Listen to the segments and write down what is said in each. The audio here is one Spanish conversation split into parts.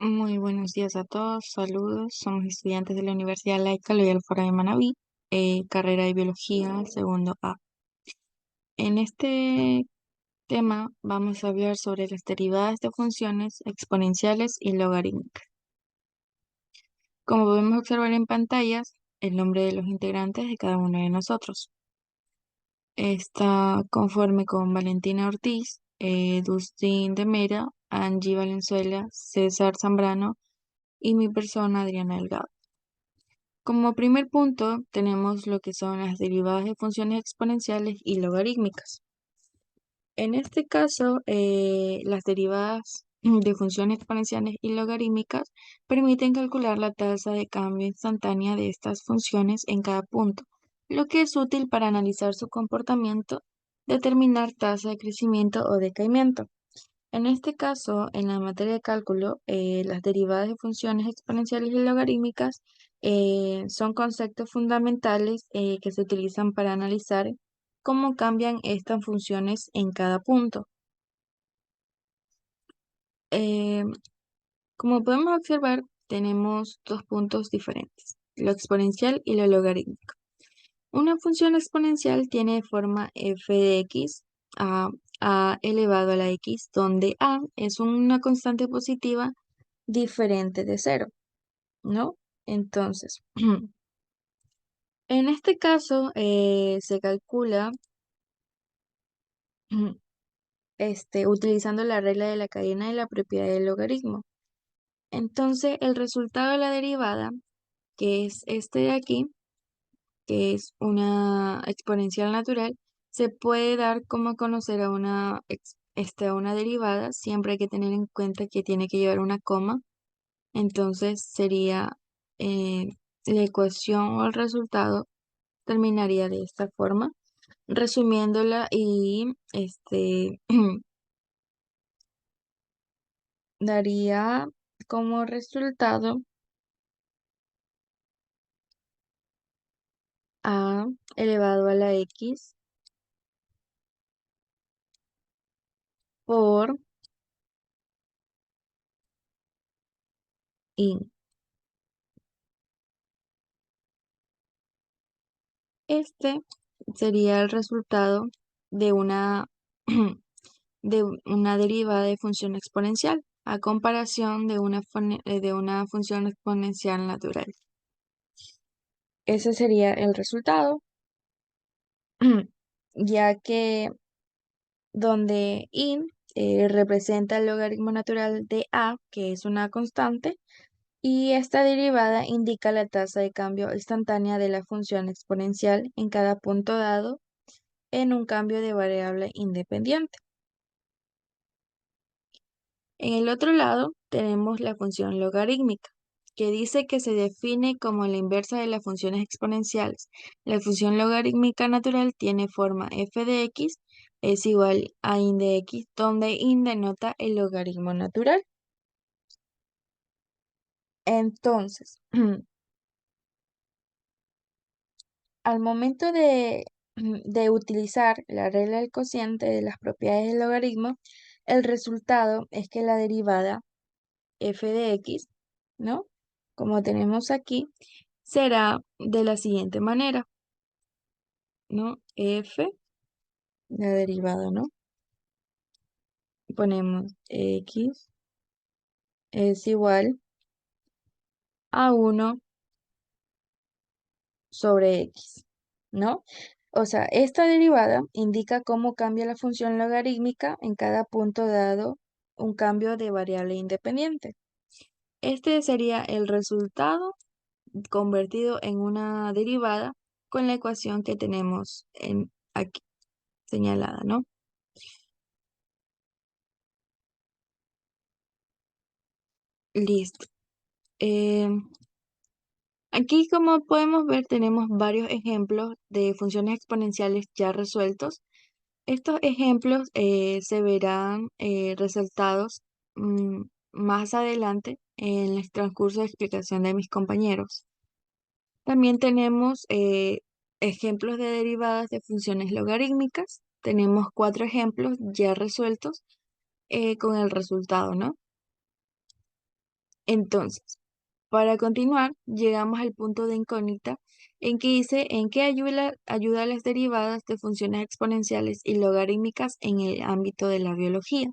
Muy buenos días a todos, saludos. Somos estudiantes de la Universidad Laica Loyola Fora de Manabí, carrera de Biología, segundo A. En este tema vamos a hablar sobre las derivadas de funciones exponenciales y logarítmicas. Como podemos observar en pantallas, el nombre de los integrantes de cada uno de nosotros está conforme con Valentina Ortiz, Dustin de Mera, Angie Valenzuela, César Zambrano y mi persona Adriana Delgado. Como primer punto, tenemos lo que son las derivadas de funciones exponenciales y logarítmicas. En este caso, las derivadas de funciones exponenciales y logarítmicas permiten calcular la tasa de cambio instantánea de estas funciones en cada punto, lo que es útil para analizar su comportamiento, determinar tasa de crecimiento o decaimiento. En este caso, en la materia de cálculo, las derivadas de funciones exponenciales y logarítmicas son conceptos fundamentales que se utilizan para analizar cómo cambian estas funciones en cada punto. Eh, Como podemos observar, tenemos dos puntos diferentes, lo exponencial y lo logarítmico. Una función exponencial tiene forma f de x a elevado a la x, donde a es una constante positiva diferente de cero, ¿no? Entonces, en este caso se calcula utilizando la regla de la cadena de la propiedad del logaritmo. Entonces, el resultado de la derivada, que es este de aquí, que es una exponencial natural, se puede dar como a conocer a a una derivada, siempre hay que tener en cuenta que tiene que llevar una coma. Entonces sería eh, la ecuación o el resultado terminaría de esta forma, resumiéndola y daría como resultado a elevado a la x por y. Este sería el resultado de una, de una derivada de función exponencial a comparación de de una función exponencial natural. Ese sería el resultado, ya que donde representa el logaritmo natural de a, que es una constante, y esta derivada indica la tasa de cambio instantánea de la función exponencial en cada punto dado en un cambio de variable independiente. En el otro lado tenemos la función logarítmica, que dice que se define como la inversa de las funciones exponenciales. La función logarítmica natural tiene forma f de x es igual a in de x, donde in denota el logaritmo natural. Entonces, al momento de utilizar la regla del cociente de las propiedades del logaritmo, el resultado es que la derivada f de x, ¿no? Como tenemos aquí, será de la siguiente manera, ¿no? F, la derivada, ¿no? Ponemos x es igual a 1 sobre x, ¿no? O sea, esta derivada indica cómo cambia la función logarítmica en cada punto dado un cambio de variable independiente. Este sería el resultado convertido en una derivada con la ecuación que tenemos aquí señalada, ¿no? Listo. Eh, Aquí, como podemos ver, tenemos varios ejemplos de funciones exponenciales ya resueltos. Estos ejemplos se verán resaltados más adelante en el transcurso de explicación de mis compañeros. También tenemos ejemplos de derivadas de funciones logarítmicas. Tenemos 4 ejemplos ya resueltos con el resultado, ¿no? Entonces, para continuar, llegamos al punto de incógnita en que dice en qué ayuda las derivadas de funciones exponenciales y logarítmicas en el ámbito de la biología.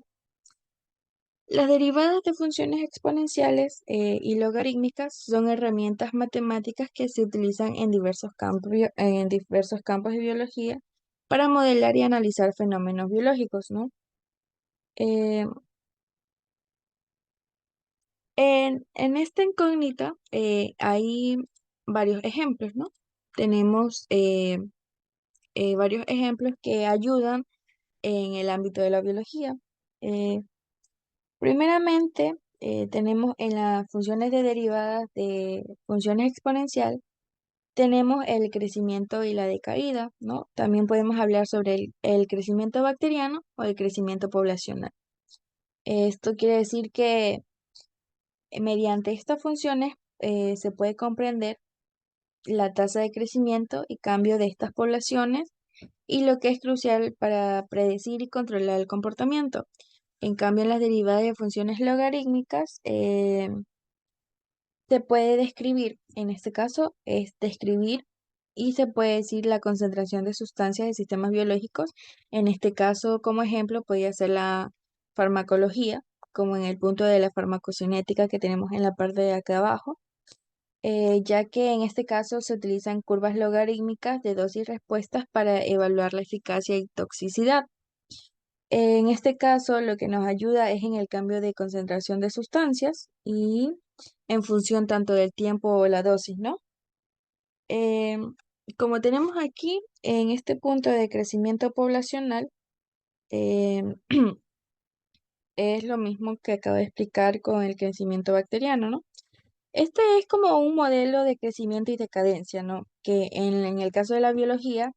Las derivadas de funciones exponenciales y logarítmicas son herramientas matemáticas que se utilizan en diversos campos de biología para modelar y analizar fenómenos biológicos, ¿no? Eh, en esta incógnita hay varios ejemplos, ¿no? Tenemos varios ejemplos que ayudan en el ámbito de la biología. Eh, Primeramente, tenemos en las funciones de derivadas de funciones exponencial, tenemos el crecimiento y la decaída, ¿no? También podemos hablar sobre el crecimiento bacteriano o el crecimiento poblacional. Esto quiere decir que mediante estas funciones se puede comprender la tasa de crecimiento y cambio de estas poblaciones y lo que es crucial para predecir y controlar el comportamiento. En cambio, en las derivadas de funciones logarítmicas se puede describir, en este caso es describir y se puede decir la concentración de sustancias de sistemas biológicos. En este caso, como ejemplo, podría ser la farmacología, como en el punto de la farmacocinética que tenemos en la parte de acá abajo, ya que en este caso se utilizan curvas logarítmicas de dosis y respuestas para evaluar la eficacia y toxicidad. En este caso, lo que nos ayuda es en el cambio de concentración de sustancias y en función tanto del tiempo o la dosis, ¿no? Em, Como tenemos aquí en este punto de crecimiento poblacional, em, es lo mismo que acabo de explicar con el crecimiento bacteriano, ¿no? Este es como un modelo de crecimiento y decadencia, ¿no? Que en el caso de la biología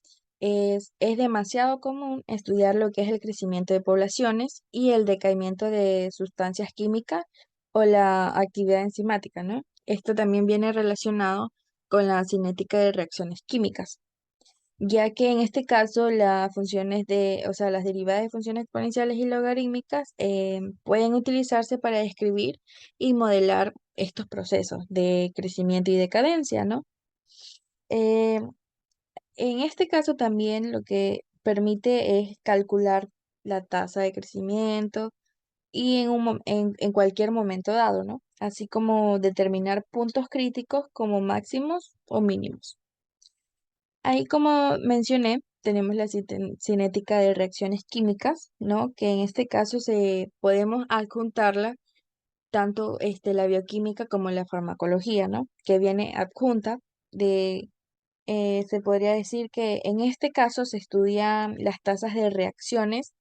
es demasiado común estudiar lo que es el crecimiento de poblaciones y el decaimiento de sustancias químicas o la actividad enzimática, ¿no? Esto también viene relacionado con la cinética de reacciones químicas, ya que en este caso las funciones o sea, las derivadas de funciones exponenciales y logarítmicas pueden utilizarse para describir y modelar estos procesos de crecimiento y decadencia, ¿no? Eh, en este caso también lo que permite es calcular la tasa de crecimiento y en cualquier momento dado, ¿no? Así como determinar puntos críticos como máximos o mínimos. Ahí, como mencioné, tenemos la cinética de reacciones químicas, ¿no? Que en este caso podemos adjuntarla tanto la bioquímica como la farmacología, ¿no? Que viene adjunta de, se podría decir que en este caso se estudian las tasas de reacciones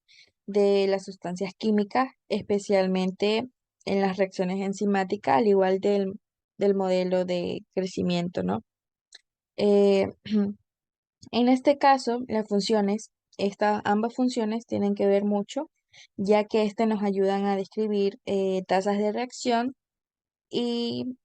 de las sustancias químicas, especialmente en las reacciones enzimáticas, al igual del modelo de crecimiento, ¿no? Eh, En este caso, las funciones, ambas funciones tienen que ver mucho, ya que nos ayudan a describir tasas de reacción y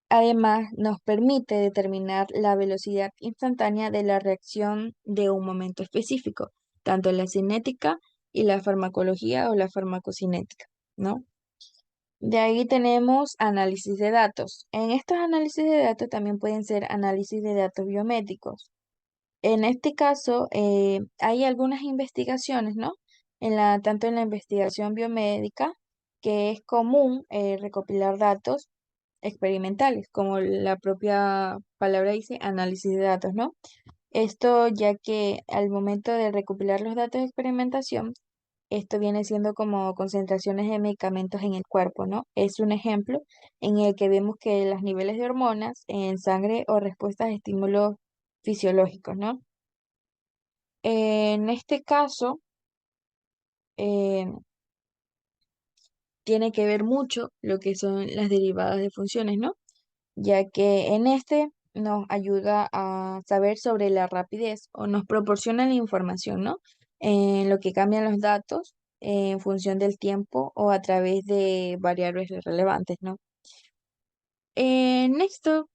además nos permite determinar la velocidad instantánea de la reacción de un momento específico, tanto la cinética y la farmacología o la farmacocinética, ¿no? De ahí tenemos análisis de datos. En estos análisis de datos también pueden ser análisis de datos biométricos. En este caso, hay algunas investigaciones, ¿no? Tanto en la investigación biomédica, que es común recopilar datos experimentales, como la propia palabra dice, análisis de datos, ¿no? Esto ya que al momento de recopilar los datos de experimentación, esto viene siendo como concentraciones de medicamentos en el cuerpo, ¿no? Es un ejemplo en el que vemos que los niveles de hormonas en sangre o respuestas a estímulos fisiológicos, ¿no? En este caso, eh, tiene que ver mucho lo que son las derivadas de funciones, ¿no? Ya que en este nos ayuda a saber sobre la rapidez o nos proporciona la información, ¿no? En lo que cambian los datos en función del tiempo o a través de variables relevantes, ¿no? En esto,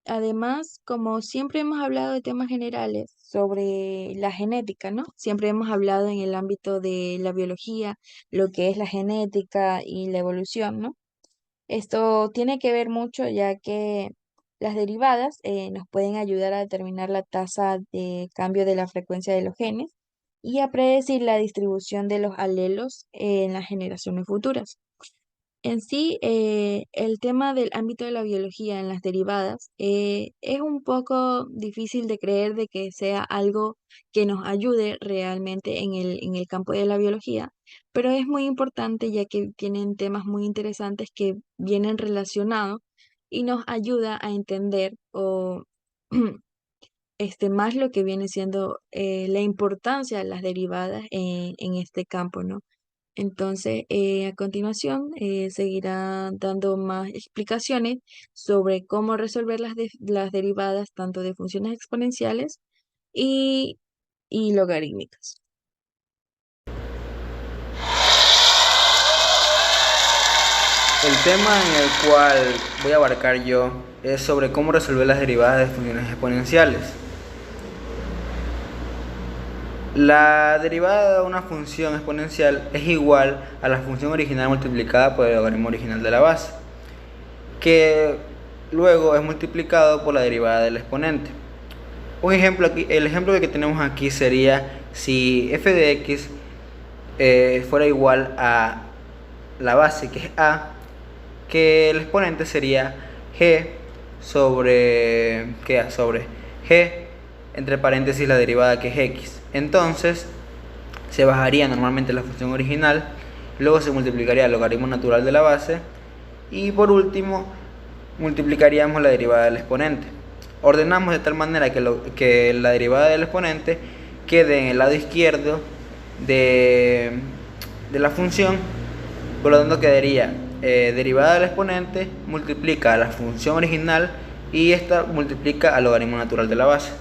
además, como siempre hemos hablado de temas generales sobre la genética, ¿no? Siempre hemos hablado en el ámbito de la biología, lo que es la genética y la evolución, ¿no? Esto tiene que ver mucho ya que las derivadas nos pueden ayudar a determinar la tasa de cambio de la frecuencia de los genes y a predecir la distribución de los alelos en las generaciones futuras. En sí, el tema del ámbito de la biología en las derivadas es un poco difícil de creer de que sea algo que nos ayude realmente en el campo de la biología, pero es muy importante ya que tienen temas muy interesantes que vienen relacionados y nos ayuda a entender o más lo que viene siendo la importancia de las derivadas en este campo, ¿no? Entonces, a continuación, seguirá dando más explicaciones sobre cómo resolver las derivadas tanto de funciones exponenciales y, y logarítmicas. El tema en el cual voy a abarcar yo es sobre cómo resolver las derivadas de funciones exponenciales. La derivada de una función exponencial es igual a la función original multiplicada por el logaritmo original de la base, que luego es multiplicado por la derivada del exponente. Un ejemplo aquí, el ejemplo que tenemos aquí sería si f de x fuera igual a la base, que es a, que el exponente sería g sobre g entre paréntesis la derivada, que es x. Entonces se bajaría normalmente la función original, luego se multiplicaría el logaritmo natural de la base y por último multiplicaríamos la derivada del exponente. Ordenamos de tal manera que la derivada del exponente quede en el lado izquierdo de la función, por lo tanto quedaría derivada del exponente multiplica a la función original y esta multiplica al logaritmo natural de la base.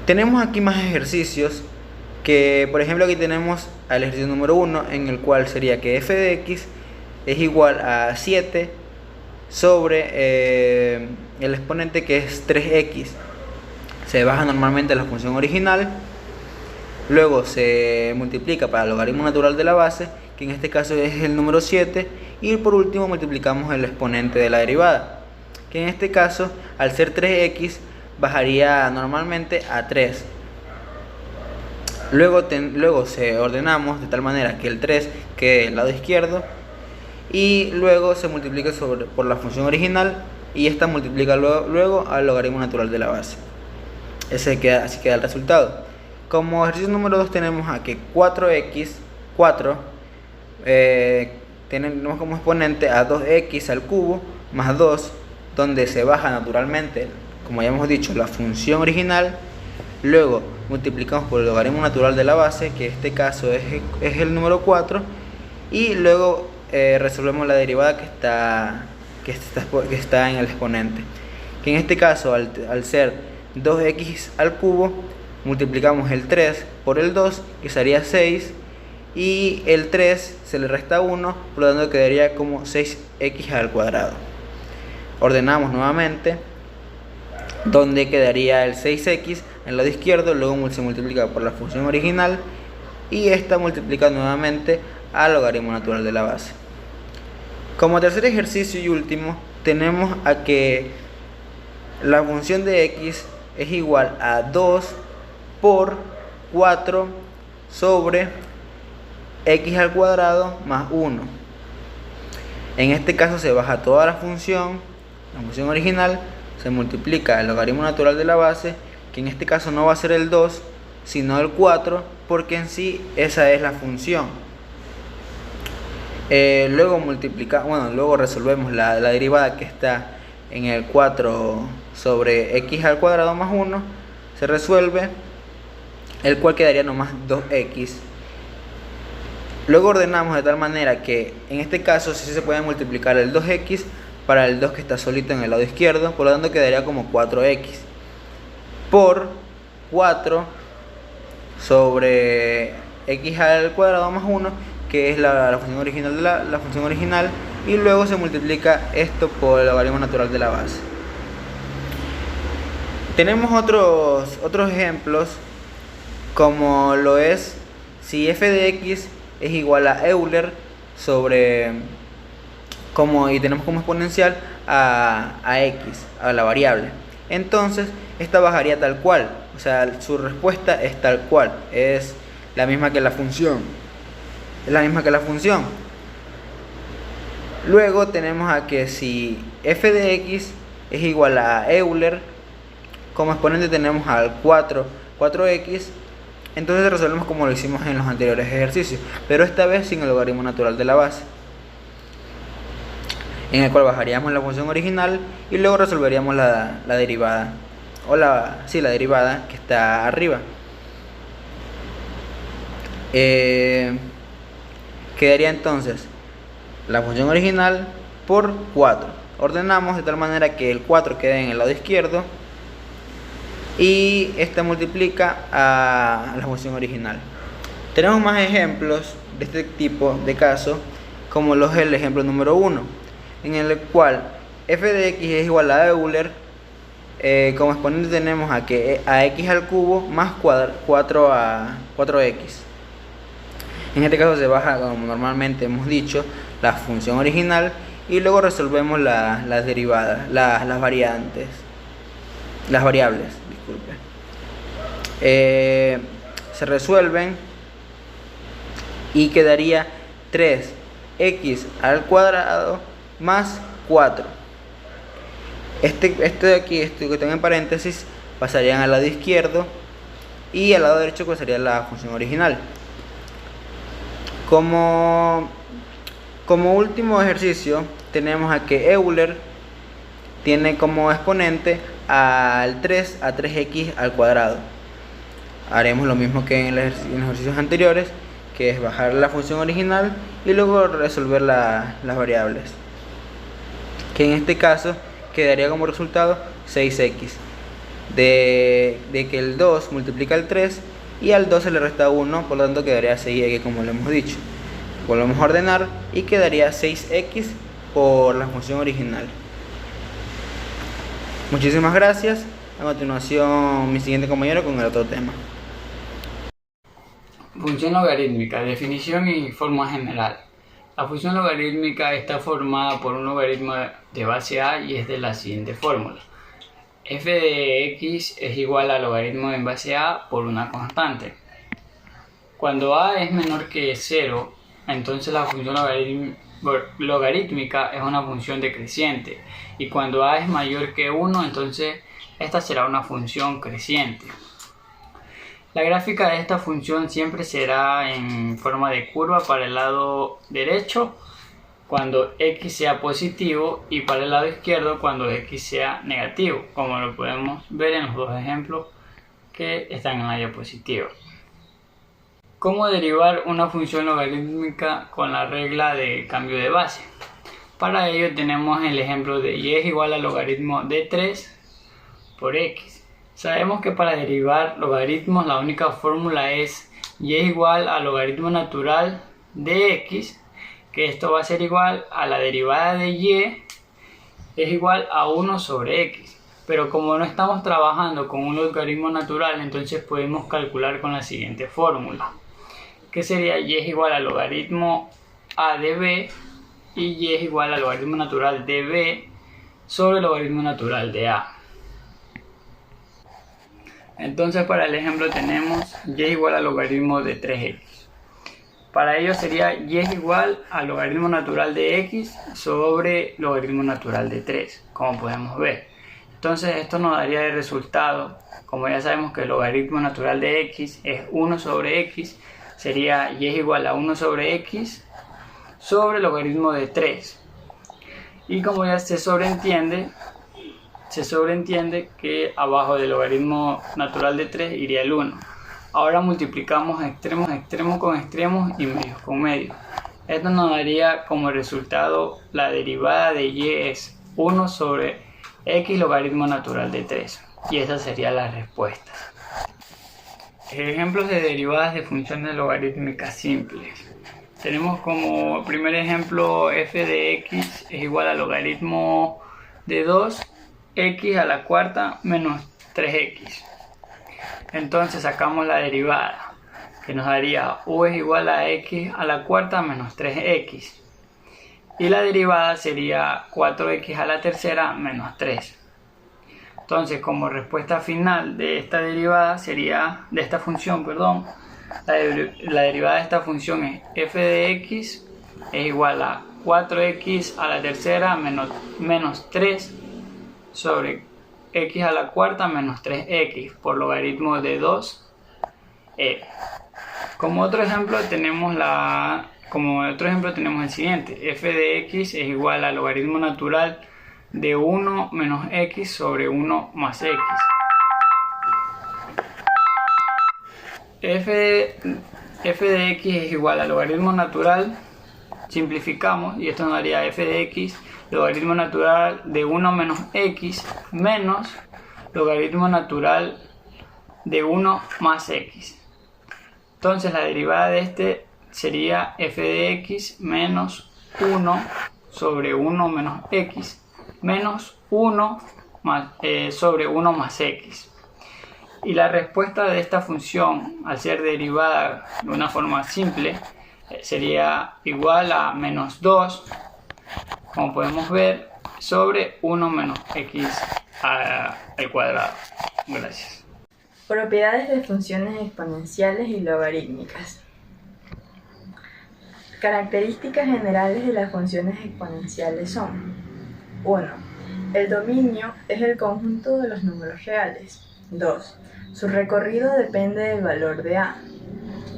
Tenemos aquí más ejercicios que, por ejemplo, aquí tenemos el ejercicio número 1, en el cual sería que f de x es igual a 7 sobre el exponente, que es 3x. Se baja normalmente la función original, luego se multiplica para el logaritmo natural de la base, que en este caso es el número 7, y por último multiplicamos el exponente de la derivada, que en este caso, al ser 3x, bajaría normalmente a 3. Luego se ordenamos de tal manera que el 3 quede del lado izquierdo y luego se multiplica por la función original y esta multiplica luego al logaritmo natural de la base. Así queda el resultado. Como ejercicio número 2 tenemos aquí 4 tenemos como exponente a 2x al cubo más 2, donde se baja naturalmente, como ya hemos dicho, la función original. Luego multiplicamos por el logaritmo natural de la base, que en este caso es el número 4, y luego resolvemos la derivada que está en el exponente, que en este caso al ser 2x al cubo multiplicamos el 3 por el 2, que sería 6, y el 3 se le resta 1, por lo tanto quedaría como 6x al cuadrado. Ordenamos nuevamente, donde quedaría el 6x en el lado izquierdo, luego se multiplica por la función original y esta multiplica nuevamente al logaritmo natural de la base. Como tercer ejercicio y último, tenemos a que la función de x es igual a 2 por 4 sobre x al cuadrado más 1. En este caso se baja toda la función original, se multiplica el logaritmo natural de la base, que en este caso no va a ser el 2, sino el 4, porque en sí esa es la función. Luego resolvemos la derivada que está en el 4 sobre x al cuadrado más 1, se resuelve, el cual quedaría nomás 2x. Luego ordenamos de tal manera que en este caso sí se puede multiplicar el 2x para el 2 que está solito en el lado izquierdo, por lo tanto quedaría como 4x por 4 sobre x al cuadrado más 1, que es la función original la función original, y luego se multiplica esto por el logaritmo natural de la base. Tenemos otros ejemplos, como lo es si f de x es igual a Euler sobre y tenemos como exponencial a x, a la variable. Entonces, esta bajaría tal cual, o sea, su respuesta es tal cual, es la misma que la función. Es la misma que la función. Luego tenemos a que si f de x es igual a Euler, como exponente tenemos al 4x, entonces resolvemos como lo hicimos en los anteriores ejercicios, pero esta vez sin el logaritmo natural de la base, en el cual bajaríamos la función original y luego resolveríamos la derivada, o la derivada que está arriba. Quedaría entonces la función original por 4. Ordenamos de tal manera que el 4 quede en el lado izquierdo y esta multiplica a la función original. Tenemos más ejemplos de este tipo de caso, como es el ejemplo número 1, en el cual f de x es igual a Euler. Como exponente tenemos a x al cubo más 4x. En este caso se baja, como normalmente hemos dicho, la función original y luego resolvemos las derivadas, las variables, disculpe. Se resuelven y quedaría 3x al cuadrado más 4. Este de aquí, este que tengo en paréntesis, pasarían al lado izquierdo y al lado derecho pues sería la función original. Como último ejercicio tenemos a que Euler tiene como exponente al 3 a 3x al cuadrado. Haremos lo mismo que en los ejercicios anteriores, que es bajar la función original y luego resolver las variables, que en este caso quedaría como resultado 6x, de que el 2 multiplica el 3 y al 2 se le resta 1, por lo tanto quedaría 6x como lo hemos dicho. Volvemos a ordenar y quedaría 6x por la función original. Muchísimas gracias. A continuación mi siguiente compañero con el otro tema. Función logarítmica, definición y forma general. La función logarítmica está formada por un logaritmo de base a y es de la siguiente fórmula. F de x es igual al logaritmo en base a por una constante. Cuando a es menor que 0, entonces la función logarítmica es una función decreciente. Y cuando a es mayor que 1, entonces esta será una función creciente. La gráfica de esta función siempre será en forma de curva para el lado derecho cuando x sea positivo y para el lado izquierdo cuando x sea negativo, como lo podemos ver en los dos ejemplos que están en la diapositiva. ¿Cómo derivar una función logarítmica con la regla de cambio de base? Para ello tenemos el ejemplo de y es igual al logaritmo de 3 por x. Sabemos que para derivar logaritmos la única fórmula es y es igual al logaritmo natural de x, que esto va a ser igual a la derivada de y es igual a 1 sobre x. Pero como no estamos trabajando con un logaritmo natural, entonces podemos calcular con la siguiente fórmula, que sería y es igual al logaritmo a de b y y es igual al logaritmo natural de b sobre el logaritmo natural de a. Entonces para el ejemplo tenemos y es igual al logaritmo de 3x. Para ello sería y es igual al logaritmo natural de x sobre logaritmo natural de 3, como podemos ver. Entonces esto nos daría de resultado, como ya sabemos que el logaritmo natural de x es 1 sobre x, sería y es igual a 1 sobre x sobre el logaritmo de 3. Y como ya se sobreentiende que abajo del logaritmo natural de 3 iría el 1. Ahora multiplicamos extremos con extremos y medios con medios. Esto nos daría como resultado la derivada de y es 1 sobre x logaritmo natural de 3. Y esa sería la respuesta. Ejemplos de derivadas de funciones logarítmicas simples. Tenemos como primer ejemplo f de x es igual al logaritmo de 2x a la cuarta menos 3x. Entonces sacamos la derivada, que nos daría u es igual a x a la cuarta menos 3x. y la derivada sería 4x a la tercera menos 3. Entonces, como respuesta final de esta derivada sería, de esta función, perdón, la derivada de esta función es f de x es igual a 4x a la tercera menos 3 sobre x a la cuarta menos 3x por logaritmo de 2e. Como otro ejemplo tenemos el siguiente: f de x es igual al logaritmo natural de 1 menos x sobre 1 más x. F de x es igual al logaritmo natural, simplificamos y esto nos daría f de x logaritmo natural de 1 menos x menos logaritmo natural de 1 más x. Entonces la derivada de este sería f de x menos 1 sobre 1 menos x menos 1 sobre 1 más x. Y la respuesta de esta función, al ser derivada de una forma simple, sería igual a menos 2, como podemos ver, sobre 1 menos x al cuadrado. Gracias. Propiedades de funciones exponenciales y logarítmicas. Características generales de las funciones exponenciales son: 1. El dominio es el conjunto de los números reales. 2. Su recorrido depende del valor de a.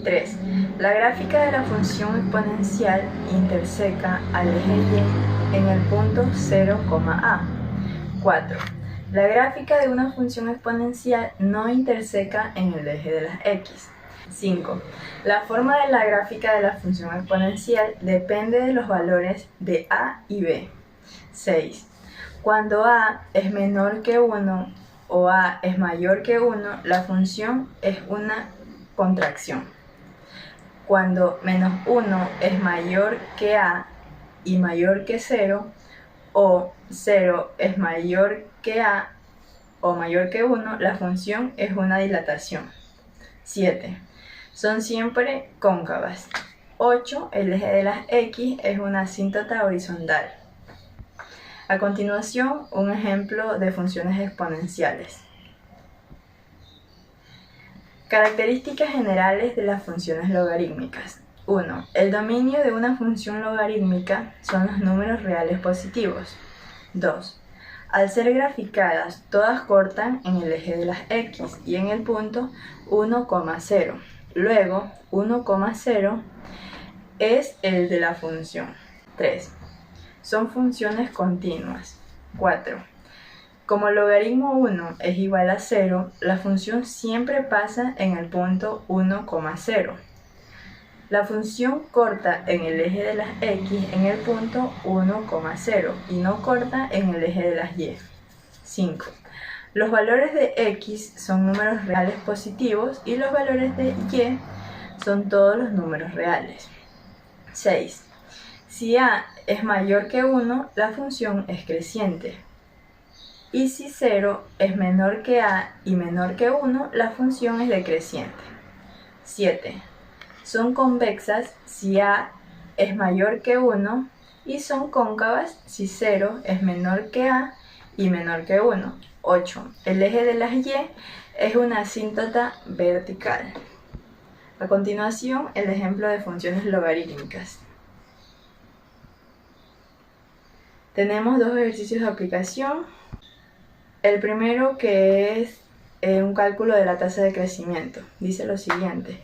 3. La gráfica de la función exponencial interseca al eje y en el punto 0,a. 4. La gráfica de una función exponencial no interseca en el eje de las x. 5. La forma de la gráfica de la función exponencial depende de los valores de a y b. 6. Cuando a es menor que 1 o a es mayor que 1, la función es una contracción. Cuando menos 1 es mayor que a y mayor que 0, o 0 es mayor que a o mayor que 1, la función es una dilatación. 7. Son siempre cóncavas. 8. El eje de las x es una asíntota horizontal. A continuación, un ejemplo de funciones exponenciales. Características generales de las funciones logarítmicas. 1. El dominio de una función logarítmica son los números reales positivos. 2. Al ser graficadas, todas cortan en el eje de las x y en el punto 1,0. Luego, 1,0 es el de la función. 3. Son funciones continuas. 4. Como logaritmo 1 es igual a 0, la función siempre pasa en el punto 1,0. La función corta en el eje de las x en el punto 1,0 y no corta en el eje de las y. 5. Los valores de x son números reales positivos y los valores de y son todos los números reales. 6. Si a es mayor que 1, la función es creciente. Y si 0 es menor que a y menor que 1, la función es decreciente. 7. Son convexas si a es mayor que 1 y son cóncavas si 0 es menor que a y menor que 1. 8. El eje de las y es una asíntota vertical. A continuación, el ejemplo de funciones logarítmicas. Tenemos dos ejercicios de aplicación. El primero, que es un cálculo de la tasa de crecimiento, dice lo siguiente: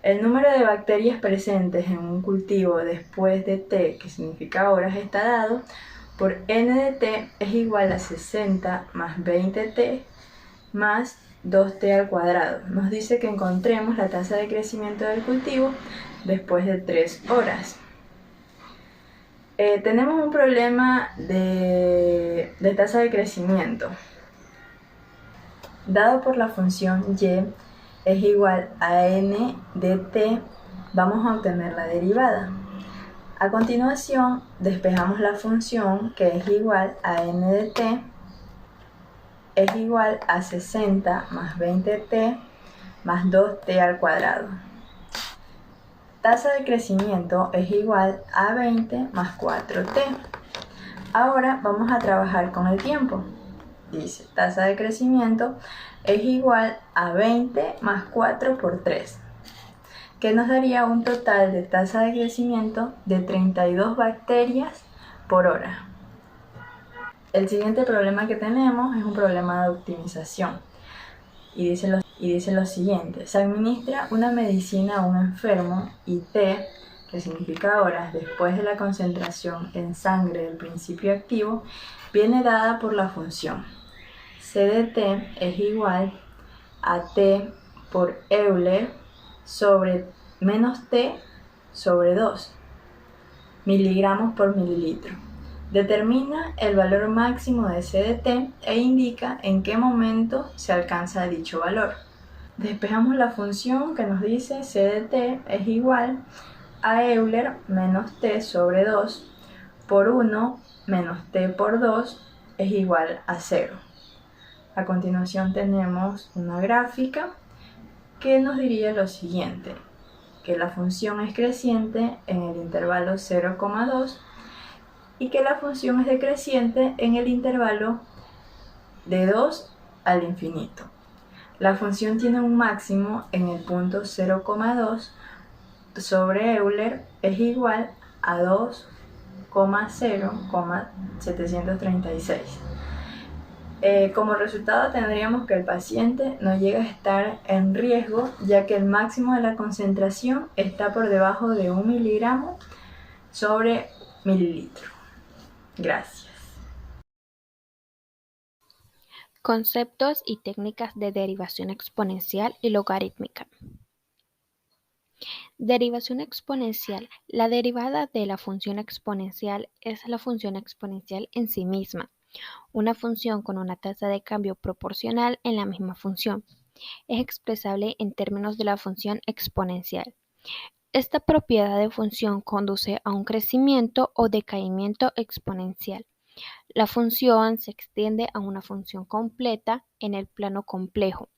el número de bacterias presentes en un cultivo después de t, que significa horas, está dado por n de t es igual a 60 más 20t más 2t al cuadrado. Nos dice que encontremos la tasa de crecimiento del cultivo después de 3 horas. Tenemos un problema de tasa de crecimiento. Dado por la función y es igual a n de t, vamos a obtener la derivada. A continuación, despejamos la función, que es igual a n de t es igual a 60 más 20t más 2t al cuadrado. tasa de crecimiento es igual a 20 más 4t. Ahora vamos a trabajar con el tiempo. Dice, tasa de crecimiento es igual a 20 más 4 por 3, que nos daría un total de tasa de crecimiento de 32 bacterias por hora. El siguiente problema que tenemos es un problema de optimización y dice lo siguiente: se administra una medicina a un enfermo y T, que significa horas después de la concentración en sangre del principio activo, viene dada por la función C de T es igual a T por Euler sobre menos T sobre 2 miligramos por mililitro. Determina el valor máximo de C de T e indica en qué momento se alcanza dicho valor. Despejamos la función que nos dice C de T es igual a Euler menos T sobre 2 por 1 menos T por 2 es igual a 0. A continuación tenemos una gráfica que nos diría lo siguiente: que la función es creciente en el intervalo 0,2 y que la función es decreciente en el intervalo de 2 al infinito. La función tiene un máximo en el punto 0,2 sobre Euler es igual a 2,0,736. Como resultado tendríamos que el paciente no llega a estar en riesgo, ya que el máximo de la concentración está por debajo de 1 miligramo sobre mililitro. Gracias. Conceptos y técnicas de derivación exponencial y logarítmica. Derivación exponencial. La derivada de la función exponencial es la función exponencial en sí misma, una función con una tasa de cambio proporcional en la misma función. Es expresable en términos de la función exponencial. Esta propiedad de función conduce a un crecimiento o decaimiento exponencial. La función se extiende a una función completa en el plano complejo.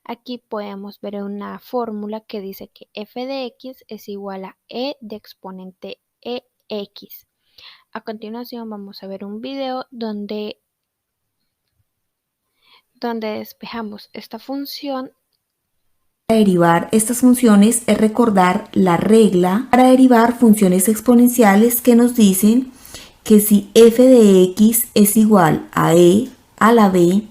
Aquí podemos ver una fórmula que dice que f de x es igual a e de exponente ex. A continuación vamos a ver un video donde despejamos esta función. Para derivar estas funciones es recordar la regla para derivar funciones exponenciales que nos dicen que si f de x es igual a e a la b,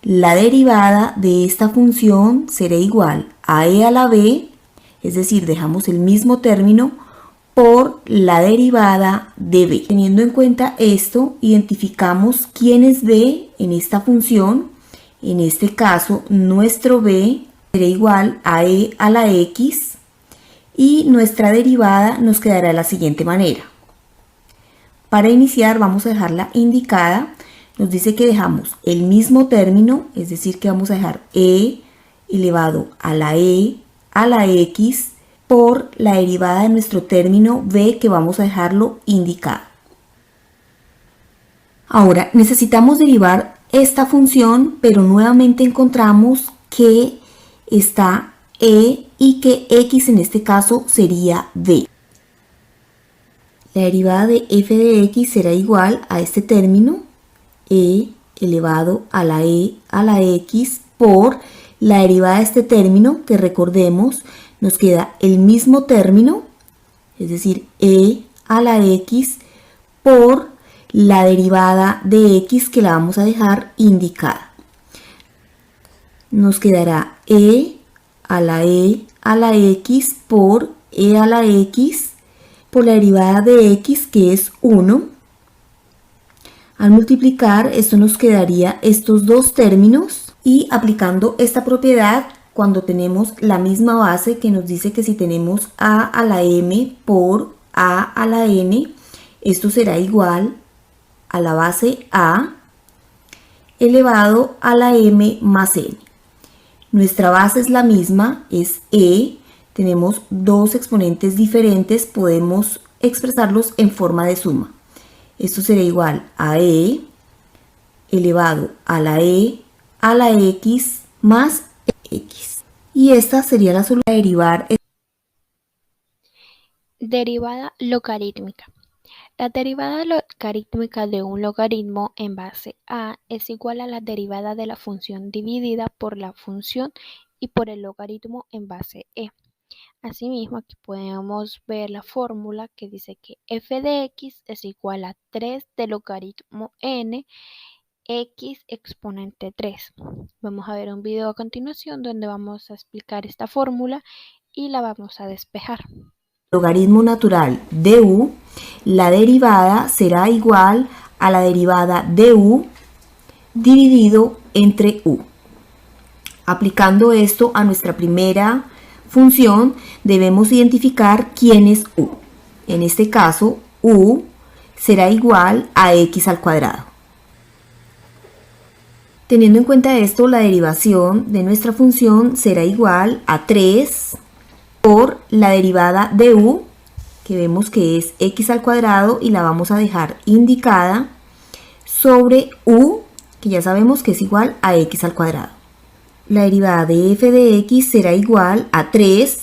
la derivada de esta función será igual a e a la b, es decir, dejamos el mismo término, por la derivada de b. Teniendo en cuenta esto, identificamos quién es b en esta función. En este caso, nuestro b será igual a e a la x y nuestra derivada nos quedará de la siguiente manera. Para iniciar vamos a dejarla indicada. Nos dice que dejamos el mismo término, es decir que vamos a dejar e elevado a la e a la x por la derivada de nuestro término b, que vamos a dejarlo indicado. Ahora necesitamos derivar esta función, pero nuevamente encontramos que está e y que x en este caso sería b. La derivada de f de x será igual a este término, e elevado a la e a la x, por la derivada de este término, que recordemos nos queda el mismo término, es decir, e a la x, por la derivada de x, que la vamos a dejar indicada. Nos quedará e a la x por e a la x por la derivada de x, que es 1. Al multiplicar, esto nos quedaría estos dos términos, y aplicando esta propiedad, cuando tenemos la misma base que nos dice que si tenemos a la m por a la n, esto será igual a la base a elevado a la m más n. Nuestra base es la misma, es e. Tenemos dos exponentes diferentes, podemos expresarlos en forma de suma. Esto será igual a e elevado a la e a la x más x. Y esta sería la solución para derivar. Derivada logarítmica. La derivada logarítmica de un logaritmo en base a es igual a la derivada de la función dividida por la función y por el logaritmo en base e. Asimismo, aquí podemos ver la fórmula que dice que f de x es igual a 3 de logaritmo n x exponente 3. Vamos a ver un video a continuación donde vamos a explicar esta fórmula y la vamos a despejar. Logaritmo natural de u, la derivada será igual a la derivada de u dividido entre u. Aplicando esto a nuestra primera función, debemos identificar quién es u. En este caso, u será igual a x al cuadrado. Teniendo en cuenta esto, la derivación de nuestra función será igual a 3 por la derivada de u, que vemos que es x al cuadrado y la vamos a dejar indicada, sobre u, que ya sabemos que es igual a x al cuadrado. La derivada de f de x será igual a 3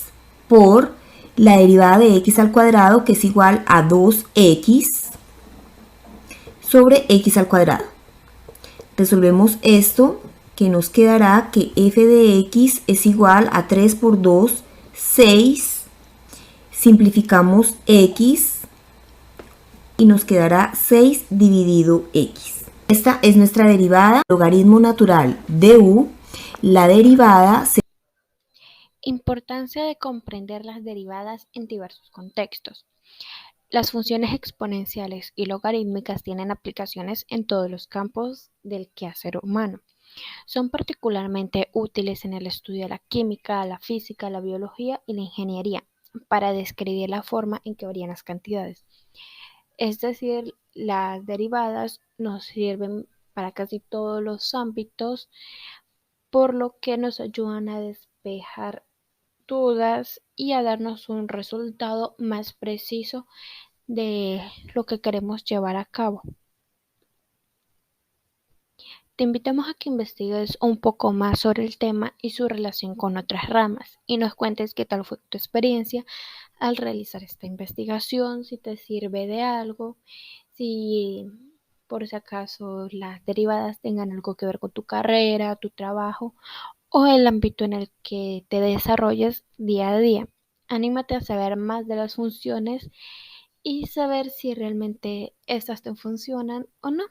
por la derivada de x al cuadrado, que es igual a 2x sobre x al cuadrado. Resolvemos esto, que nos quedará que f de x es igual a 3 por 2, 6. Simplificamos x y nos quedará 6 dividido x. Esta es nuestra derivada, logaritmo natural de u. La derivada se... Importancia de comprender las derivadas en diversos contextos. Las funciones exponenciales y logarítmicas tienen aplicaciones en todos los campos del quehacer humano. Son particularmente útiles en el estudio de la química, la física, la biología y la ingeniería, para describir la forma en que varían las cantidades. Es decir, las derivadas nos sirven para casi todos los ámbitos, por lo que nos ayudan a despejar dudas y a darnos un resultado más preciso de lo que queremos llevar a cabo. Te invitamos a que investigues un poco más sobre el tema y su relación con otras ramas y nos cuentes qué tal fue tu experiencia al realizar esta investigación, si te sirve de algo, si por si acaso las derivadas tengan algo que ver con tu carrera, tu trabajo o el ámbito en el que te desarrolles día a día. Anímate a saber más de las funciones y saber si realmente estas te funcionan o no.